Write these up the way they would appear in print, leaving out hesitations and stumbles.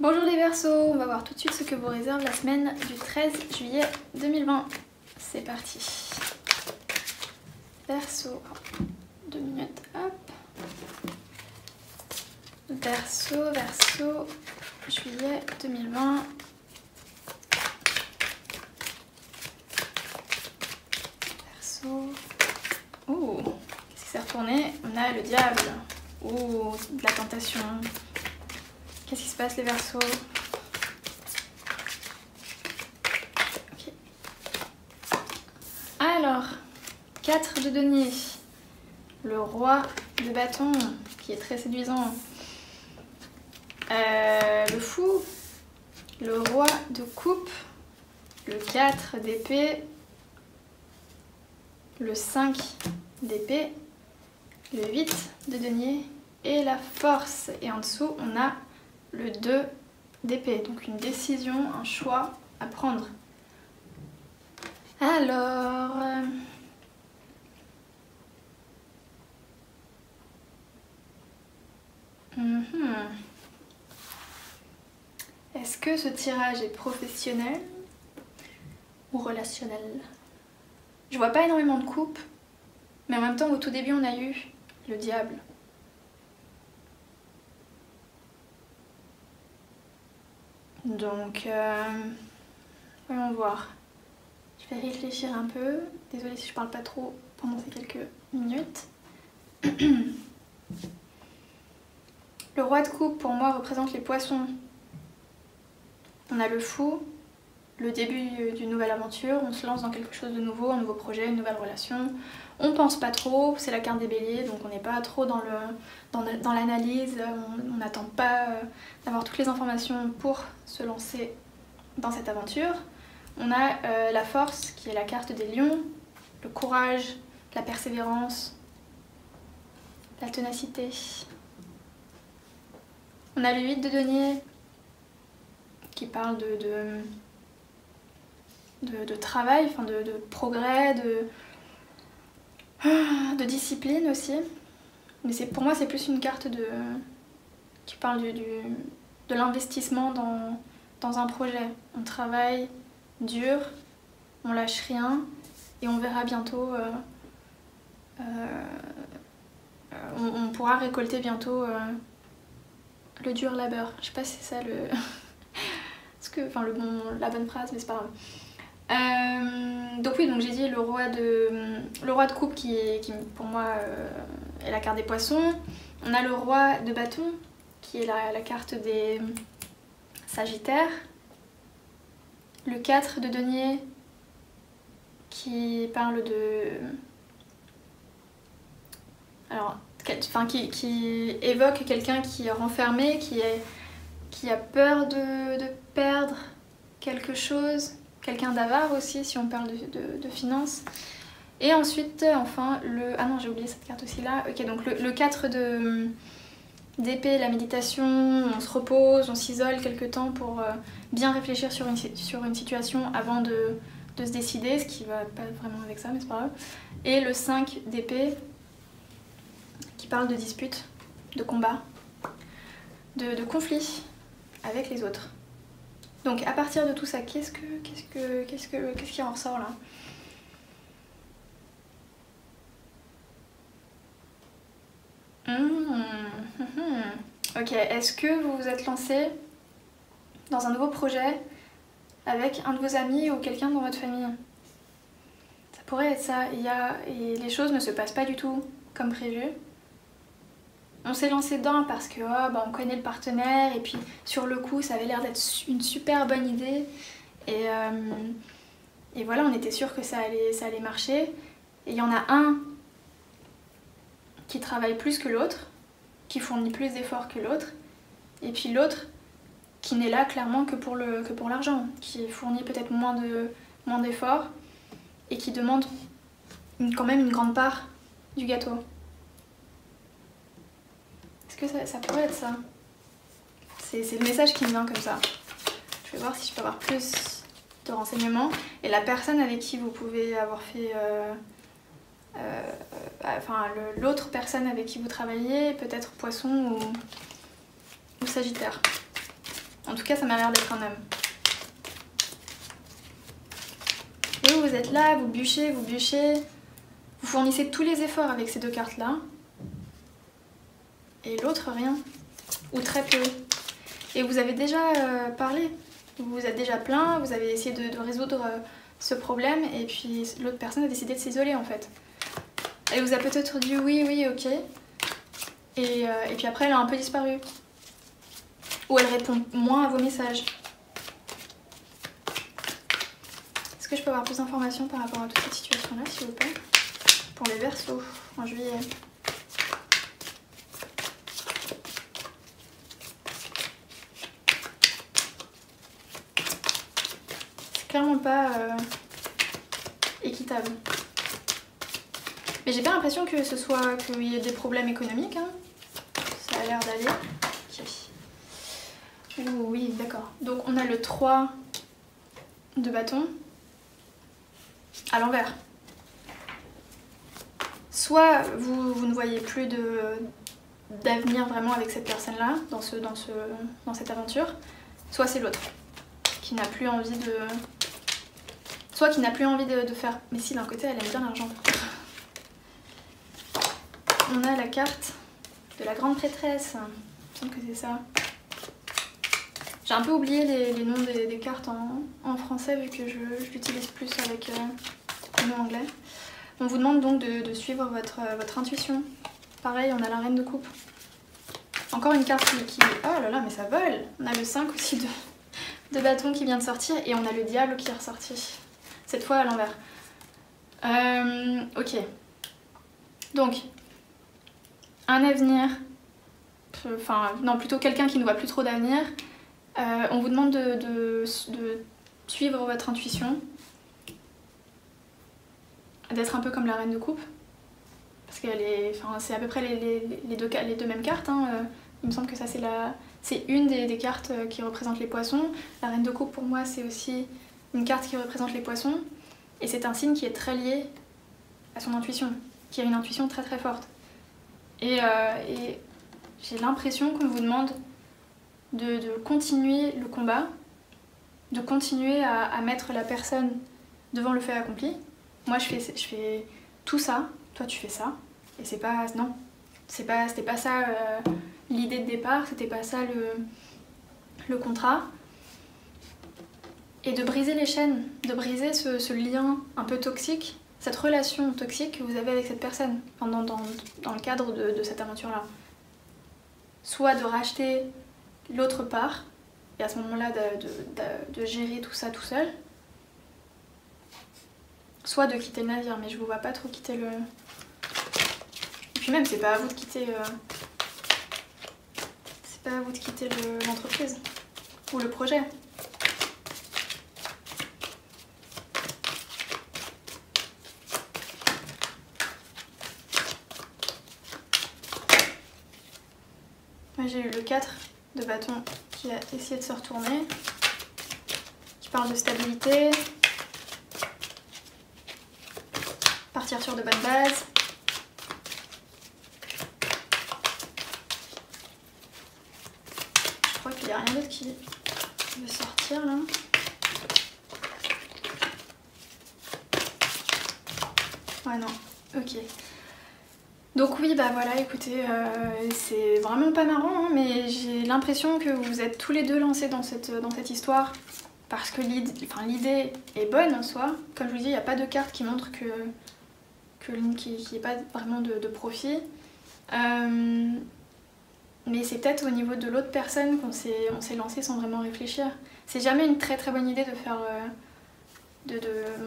Bonjour les Verseaux, on va voir tout de suite ce que vous réserve la semaine du 13 juillet 2020. C'est parti. Verseau, 2 minutes, hop. Verseau, juillet 2020. Verseau. Ouh, qu'est-ce qui s'est retourné? On a le diable. Ouh, de la tentation. Qu'est-ce qui se passe les Verseaux? Okay. Alors, 4 de denier. Le roi de bâton, qui est très séduisant. Le fou. Le roi de coupe. Le 4 d'épée. Le 5 d'épée. Le 8 de denier. Et la force. Et en dessous, on a le 2 d'épée, donc une décision, un choix à prendre. Alors... Est-ce que ce tirage est professionnel ou relationnel? Je vois pas énormément de coupes, mais en même temps au tout début on a eu le diable. Donc, voyons voir. Je vais réfléchir un peu. Désolée si je parle pas trop pendant ces quelques minutes. Le roi de coupe pour moi représente les poissons. On a le fou, le début d'une nouvelle aventure. On se lance dans quelque chose de nouveau, un nouveau projet, une nouvelle relation. On pense pas trop, c'est la carte des béliers, donc on n'est pas trop dans l'analyse, on n'attend pas d'avoir toutes les informations pour se lancer dans cette aventure. On a la force, qui est la carte des lions, le courage, la persévérance, la ténacité. On a le 8 de denier, qui parle de travail, enfin de progrès, de discipline aussi, mais pour moi c'est plus une carte qui parle de l'investissement dans un projet. On travaille dur, on lâche rien et on verra bientôt, on pourra récolter bientôt le dur labeur. Je sais pas si c'est ça la bonne phrase, mais c'est pas grave. Donc oui, donc j'ai dit le roi de coupe qui pour moi est la carte des poissons. On a le roi de bâton qui est la carte des sagittaires. Le 4 de denier qui parle qui évoque quelqu'un qui est renfermé, qui a peur de perdre quelque chose. Quelqu'un d'avare aussi, si on parle de finances. Et ensuite, enfin, ah non, j'ai oublié cette carte aussi là. Ok, donc le 4 d'épée, la méditation, on se repose, on s'isole quelques temps pour bien réfléchir sur une situation avant de se décider, ce qui va pas vraiment avec ça, mais c'est pas grave. Et le 5 d'épée, qui parle de dispute, de combat, de conflit avec les autres. Donc à partir de tout ça, qu'est-ce qui en ressort là? Ok, est-ce que vous vous êtes lancé dans un nouveau projet avec un de vos amis ou quelqu'un dans votre famille? Ça pourrait être ça, et les choses ne se passent pas du tout comme prévu. On s'est lancé dedans parce que on connaît le partenaire et puis sur le coup ça avait l'air d'être une super bonne idée et voilà, on était sûr que ça allait marcher. Et il y en a un qui travaille plus que l'autre, qui fournit plus d'efforts que l'autre, et puis l'autre qui n'est là clairement que pour l'argent, qui fournit peut-être moins d'efforts et qui demande quand même une grande part du gâteau. Est-ce que ça pourrait être ça? C'est le message qui me vient comme ça. Je vais voir si je peux avoir plus de renseignements. Et la personne avec qui vous pouvez avoir fait... l'autre personne avec qui vous travaillez, peut-être Poisson ou Sagittaire. En tout cas, ça m'a l'air d'être un homme. Et vous êtes là, vous bûchez, vous fournissez tous les efforts avec ces 2 cartes-là. Et l'autre, rien. Ou très peu. Et vous avez déjà parlé. Vous vous êtes déjà plaint, vous avez essayé de résoudre ce problème, et puis l'autre personne a décidé de s'isoler en fait. Elle vous a peut-être dit oui, oui, ok. Et puis après, elle a un peu disparu. Ou elle répond moins à vos messages. Est-ce que je peux avoir plus d'informations par rapport à toute cette situation-là, s'il vous plaît? Pour les Verseaux, en juillet. C'est clairement pas équitable. Mais j'ai pas l'impression que ce soit qu'il y ait des problèmes économiques, hein. Ça a l'air d'aller. Ouh, oui, d'accord. Donc on a le 3 de bâton à l'envers. Soit vous ne voyez plus d'avenir vraiment avec cette personne-là, dans cette aventure, soit c'est l'autre qui n'a plus envie de... Soit qui n'a plus envie de faire... Mais si, d'un côté, elle aime bien l'argent. On a la carte de la grande prêtresse. Il me semble que c'est ça. J'ai un peu oublié les noms des cartes en français vu que je l'utilise plus avec le nom anglais. On vous demande donc de suivre votre intuition. Pareil, on a la reine de coupe. Encore une carte qui... Oh là là, mais ça vole! On a le 5 aussi de bâton qui vient de sortir et on a le diable qui est ressorti. Cette fois à l'envers. Ok. Donc, un avenir... Enfin, non, plutôt quelqu'un qui ne voit plus trop d'avenir. On vous demande de suivre votre intuition. D'être un peu comme la reine de coupe. Parce qu'elle est... Enfin, c'est à peu près les deux mêmes cartes, hein. Il me semble que ça c'est une des cartes qui représente les poissons. La reine de coupe pour moi c'est aussi une carte qui représente les poissons. Et c'est un signe qui est très lié à son intuition. Qui a une intuition très très forte. Et j'ai l'impression qu'on vous demande de continuer le combat. De continuer à mettre la personne devant le fait accompli. Moi je fais tout ça, toi tu fais ça. Et c'est pas... Non. C'était pas ça l'idée de départ, c'était pas ça le contrat. Et de briser les chaînes, de briser ce lien un peu toxique, cette relation toxique que vous avez avec cette personne pendant dans le cadre de cette aventure-là. Soit de racheter l'autre part, et à ce moment-là de gérer tout ça tout seul, soit de quitter le navire, mais je vous vois pas trop quitter le... Et puis même, c'est pas à vous de quitter... C'est pas à vous de quitter l'entreprise ou le projet. Moi j'ai eu le 4 de bâton qui a essayé de se retourner, qui parle de stabilité, partir sur de bonnes bases. Je crois qu'il n'y a rien d'autre qui veut sortir là. Ouais non, ok. Donc oui, bah voilà, écoutez, c'est vraiment pas marrant, hein, mais j'ai l'impression que vous êtes tous les deux lancés dans cette histoire parce que l'idée est bonne en soi. Comme je vous dis, il n'y a pas de carte qui montre qu'il n'y ait pas vraiment de profit. Mais c'est peut-être au niveau de l'autre personne qu'on s'est lancé sans vraiment réfléchir. C'est jamais une très très bonne idée de faire... de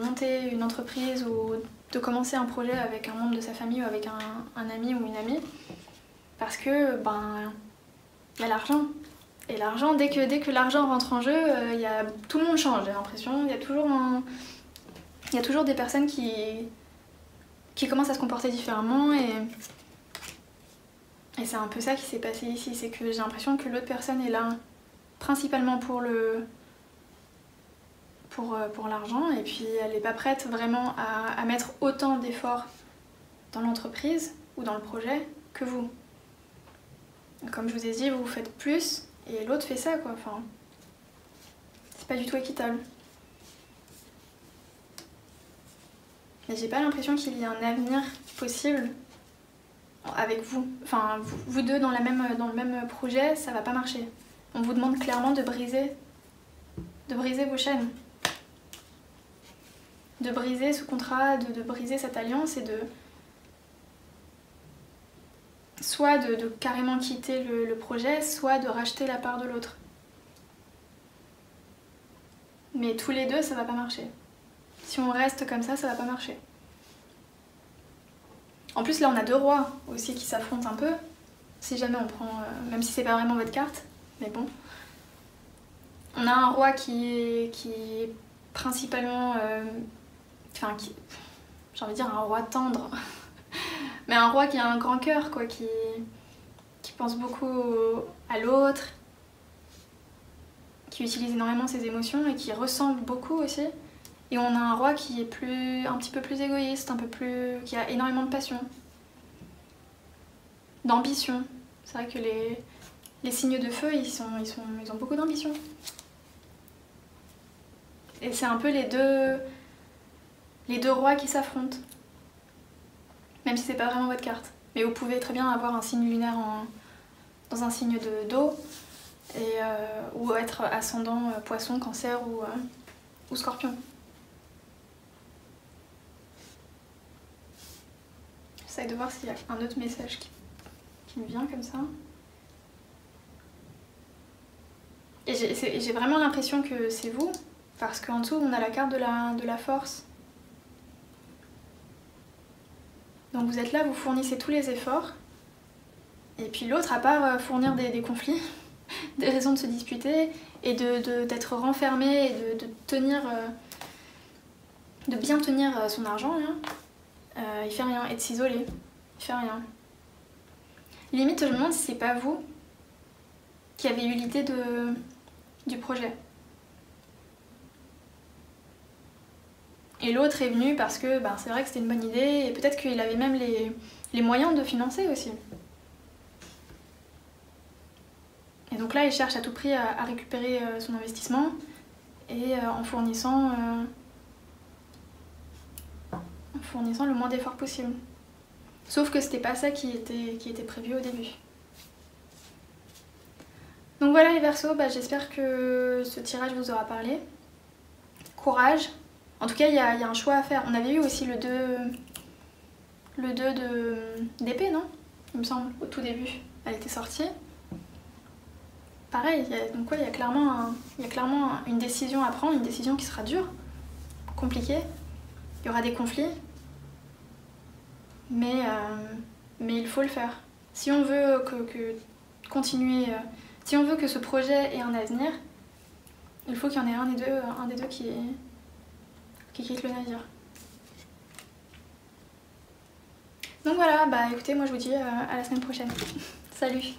monter une entreprise ou de commencer un projet avec un membre de sa famille ou avec un ami ou une amie parce que ben il y a l'argent et l'argent dès que l'argent rentre en jeu tout le monde change, j'ai l'impression. Il y a toujours des personnes qui commencent à se comporter différemment et c'est un peu ça qui s'est passé ici. C'est que j'ai l'impression que l'autre personne est là principalement pour l'argent et puis elle n'est pas prête vraiment à mettre autant d'efforts dans l'entreprise ou dans le projet que vous. Comme je vous ai dit, vous faites plus et l'autre fait ça quoi. Enfin, C'est pas du tout équitable. Mais j'ai pas l'impression qu'il y ait un avenir possible avec vous. Enfin, vous deux dans le même projet, ça va pas marcher. On vous demande clairement de briser vos chaînes. De briser ce contrat, de briser cette alliance et de... soit de carrément quitter le projet, soit de racheter la part de l'autre. Mais tous les deux, ça va pas marcher. Si on reste comme ça va pas marcher. En plus, là, on a deux rois aussi qui s'affrontent un peu. Si jamais on prend... même si c'est pas vraiment votre carte, mais bon. On a un roi qui est principalement... enfin, j'ai envie de dire un roi tendre. Mais un roi qui a un grand cœur, quoi, qui pense beaucoup à l'autre, qui utilise énormément ses émotions et qui ressemble beaucoup aussi. Et on a un roi qui est un petit peu plus égoïste, qui a énormément de passion, d'ambition. C'est vrai que les signes de feu, ils ont beaucoup d'ambition. Et c'est un peu les deux rois qui s'affrontent. Même si c'est pas vraiment votre carte. Mais vous pouvez très bien avoir un signe lunaire dans un signe d'eau, ou être ascendant poisson, cancer ou scorpion. J'essaie de voir s'il y a un autre message qui me vient comme ça. Et j'ai vraiment l'impression que c'est vous, parce qu'en dessous on a la carte de la force. Donc vous êtes là, vous fournissez tous les efforts, et puis l'autre, à part fournir des conflits, des raisons de se disputer, et d'être renfermé, et de tenir, de bien tenir son argent, hein, il fait rien, et de s'isoler, il fait rien. Limite, je me demande si c'est pas vous qui avez eu l'idée du projet. Et l'autre est venu parce que c'est vrai que c'était une bonne idée et peut-être qu'il avait même les moyens de financer aussi. Et donc là, il cherche à tout prix à récupérer son investissement et en fournissant le moins d'efforts possible. Sauf que c'était pas ça qui était prévu au début. Donc voilà les Verseaux, j'espère que ce tirage vous aura parlé. Courage. En tout cas, il y a un choix à faire. On avait eu aussi le 2 d'épée, non? Il me semble, au tout début. Elle était sortie. Pareil, donc ouais, il y a clairement une décision à prendre, une décision qui sera dure, compliquée. Il y aura des conflits. Mais il faut le faire. Si on veut continuer... si on veut que ce projet ait un avenir, il faut qu'il y en ait un des deux qui quitte le navire. Donc voilà, écoutez, moi je vous dis à la semaine prochaine. Salut!